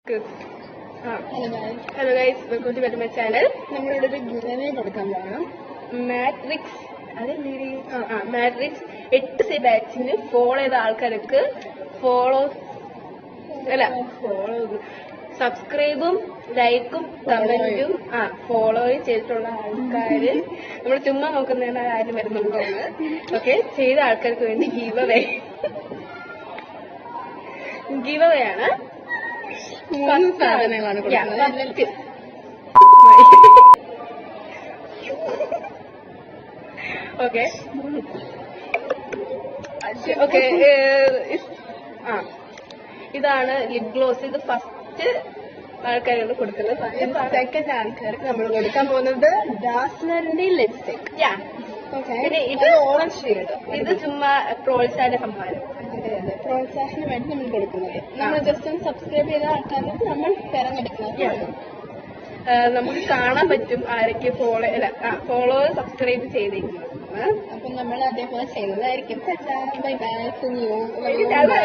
Hello guys, welcome to my channel. നമ്മളിവിടെ ഒരു giveaway കൊടുക്കാൻ പോകണം. മാട്രിക്സ് മാട്രിക്സ് 8 ബാച്ചിന് ഫോളോ ചെയ്ത ആൾക്കാർക്ക് സബ്സ്ക്രൈബും ലൈക്കും കമന്റും ഫോളോ ചെയ്തിട്ടുള്ള ആൾക്കാര് നമ്മൾ ചുമ്മാ നോക്കുന്നതിന് ആരും വരുന്നുണ്ടോ ഓക്കെ ചെയ്ത ആൾക്കാർക്ക് വേണ്ടി ഗിവവേ ആണ്. സാധനങ്ങളാണ് ഓക്കെ ഓക്കെ ഇതാണ് ലിപ് ഗ്ലോസ്. ഇത് ഫസ്റ്റ് ആൾക്കാരോട് കൊടുക്കുന്നത്. സെക്കൻഡ് ആൾക്കാർക്ക് നമ്മൾ കൊടുക്കാൻ പോകുന്നത് ഡാസ്ലറിന്റെ ലിപ്സ്റ്റിക്. പിന്നെ ഇത് ഓറഞ്ച് ഷെയ്ഡ്. ഇത് ചുമ്മാ പ്രോത്സാഹനമാണ്. പ്രോത്സാഹനം വേണ്ടി നമ്മൾ കൊടുക്കുന്നത്. നമ്മൾ ജസ്റ്റ് ഒന്ന് സബ്സ്ക്രൈബ് ചെയ്ത ആൾക്കാർക്ക് നമ്മൾ തെരഞ്ഞെടുക്കുന്നത്. നമുക്ക് കാണാൻ പറ്റും ആരൊക്കെ ഫോളോ സബ്സ്ക്രൈബ് ചെയ്തിരിക്കുന്നത്. അപ്പം നമ്മൾ അതേപോലെ ചെയ്യുന്നതായിരിക്കും. Bye bye.